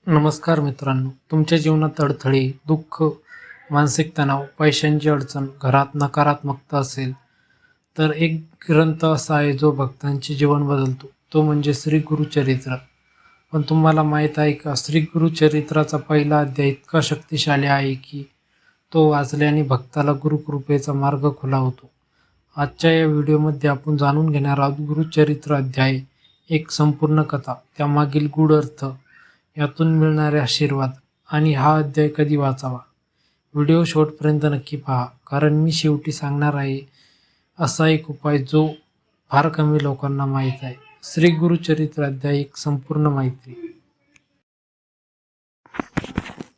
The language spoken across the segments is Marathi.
नमस्कार मित्रांनो, तुमच्या जीवनात अडथळे, दुःख, मानसिक तणाव, पैशांची अडचण, घरात नकारात्मकता असेल तर एक ग्रंथ असा आहे जो भक्तांचे जीवन बदलतो, तो म्हणजे श्री गुरुचरित्र. पण तुम्हाला माहीत आहे का, श्री गुरुचरित्राचा पहिला अध्याय इतका शक्तिशाली आहे की तो वाचल्याने भक्ताला गुरुकृपेचा मार्ग खुला होतो. आजच्या या व्हिडिओमध्ये आपण जाणून घेणार आहोत गुरुचरित्र अध्याय, एक संपूर्ण कथा, त्यामागील गूढ अर्थ, यातून मिळणारे आशीर्वाद आणि हा अध्याय कधी वाचावा. व्हिडिओ शेवटपर्यंत नक्की पहा, कारण मी शेवटी सांगणार आहे असा एक उपाय जो फार कमी लोकांना माहीत आहे. श्री गुरुचरित्र अध्याय एक संपूर्ण माहिती.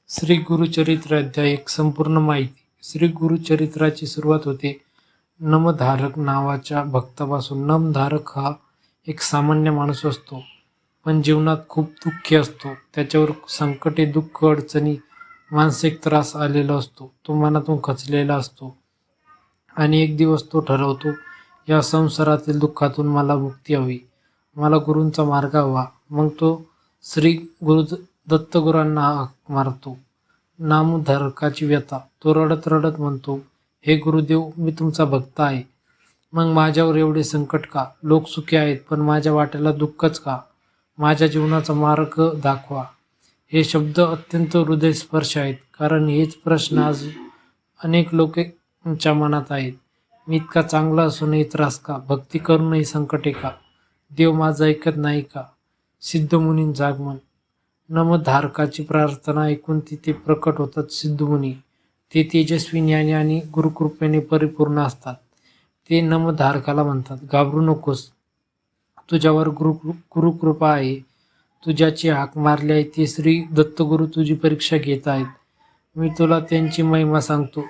श्री गुरुचरित्र अध्याय एक संपूर्ण माहिती. श्री गुरुचरित्राची सुरुवात होते नमधारक नावाच्या भक्तापासून. नमधारक हा एक सामान्य माणूस असतो, पण जीवनात खूप दुःखी असतो. त्याच्यावर संकटे, दुःख, अडचणी, मानसिक त्रास आलेला असतो. तो मनातून खचलेला असतो आणि एक दिवस तो ठरवतो, या संसारातील दुःखातून मला मुक्ती हवी, मला गुरूंचा मार्ग हवा. मग तो श्री गुरु दत्तगुरांना हाक मारतो. नामधारकाची व्यथा. तो रडत रडत म्हणतो, हे गुरुदेव, मी तुमचा भक्त आहे, मग माझ्यावर एवढे संकट का? लोक सुखी आहेत, पण माझ्या वाट्याला दुःखच का? माझ्या जीवनाचा मार्ग दाखवा. हे शब्द अत्यंत हृदयस्पर्श आहेत, कारण हेच प्रश्न आज अनेक लोकांच्या मनात आहेत. मी इतका चांगला असूनही त्रास का? भक्ती करूनही संकटे का? देव माझं ऐकत नाही का? सिद्धमुनींचं आगमन. नमधारकाची प्रार्थना ऐकून तिथे प्रकट होतात सिद्धमुनी. ते तेजस्वी, ज्ञानी आणि गुरुकृपेने परिपूर्ण असतात. ते नमधारकाला म्हणतात, घाबरू नकोस, तुझ्यावर गुरुकृपा आहे. तू ज्याची हाक मारली आहे ते श्री दत्तगुरु तुझी परीक्षा घेत आहेत. मी तुला त्यांची महिमा सांगतो.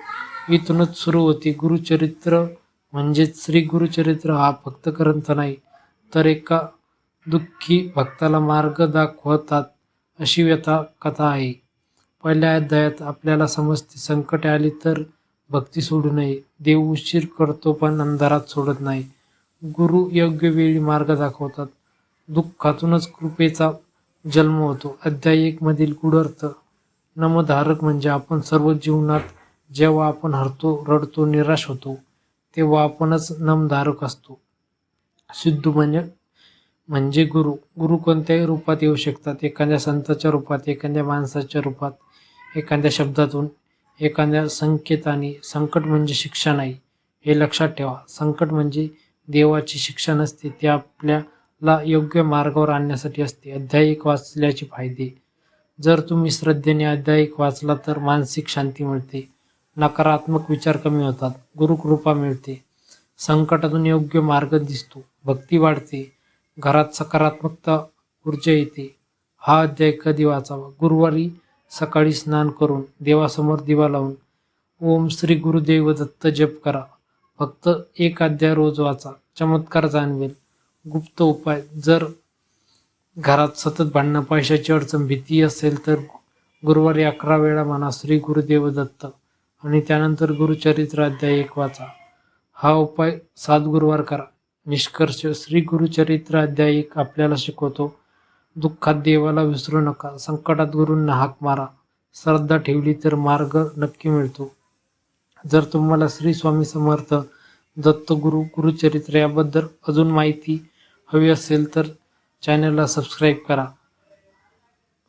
इथूनच सुरू होते गुरुचरित्र. म्हणजेच श्री गुरुचरित्र हा फक्त ग्रंथ नाही, तर एका दुःखी भक्ताला मार्ग दाखवतात अशी व्यथा कथा आहे. पहिल्या अध्यायात आपल्याला समजते, संकटे आली तर भक्ती सोडू नये. देव उशीर करतो पण अंधारात सोडत नाही. गुरु योग्य वेळी मार्ग दाखवतात. दुःखातूनच कृपेचा जन्म होतो. अध्याय 1 मधील गूढ अर्थ. नमधारक म्हणजे आपण सर्व. जीवनात जेव्हा आपण हरतो, रडतो, निराश होतो, तेव्हा आपणच नमधारक असतो. सिद्धू म्हणजे गुरु. गुरु कोणत्याही रूपात येऊ शकतात. एखाद्या संताच्या रूपात, एखाद्या माणसाच्या रूपात, एखाद्या शब्दातून, एखाद्या संकेताने. संकट म्हणजे शिक्षा नाही, हे लक्षात ठेवा. संकट म्हणजे देवाची शिक्षा नसते, ती आपल्याला योग्य मार्गावर आणण्यासाठी असते. अध्याय 1 वाचल्याचे फायदे. जर तुम्ही श्रद्धेने अध्याय 1 वाचला तर मानसिक शांती मिळते, नकारात्मक विचार कमी होतात, गुरुकृपा मिळते, संकटातून योग्य मार्ग दिसतो, भक्ती वाढते, घरात सकारात्मकता, ऊर्जा येते. हा अध्याय कधी वाचावा? गुरुवारी सकाळी स्नान करून, देवासमोर दिवा लावून ओम श्री गुरुदेव दत्त जप करा. फक्त एक अध्याय रोज वाचा, चमत्कार जाणवेल. गुप्त उपाय. जर घरात सतत भांडणं, पैशाची अडचण, भीती असेल तर गुरुवारी 11 वेळा म्हणा श्री गुरुदेव दत्त आणि त्यानंतर गुरुचरित्र अध्याय 1 वाचा. हा उपाय 7 गुरुवार करा. निष्कर्ष. श्री गुरुचरित्र अध्याय 1 आपल्याला शिकवतो, दुःखात देवाला विसरू नका, संकटात गुरूंना हाक मारा, श्रद्धा ठेवली तर मार्ग नक्की मिळतो. जर तुम्हाला श्री स्वामी समर्थ, दत्तगुरु, गुरुचरित्र याबद्दल अजून माहिती हवी असेल तर चॅनलला सबस्क्राईब करा,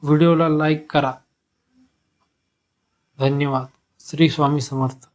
व्हिडिओला लाईक करा. धन्यवाद. श्री स्वामी समर्थ.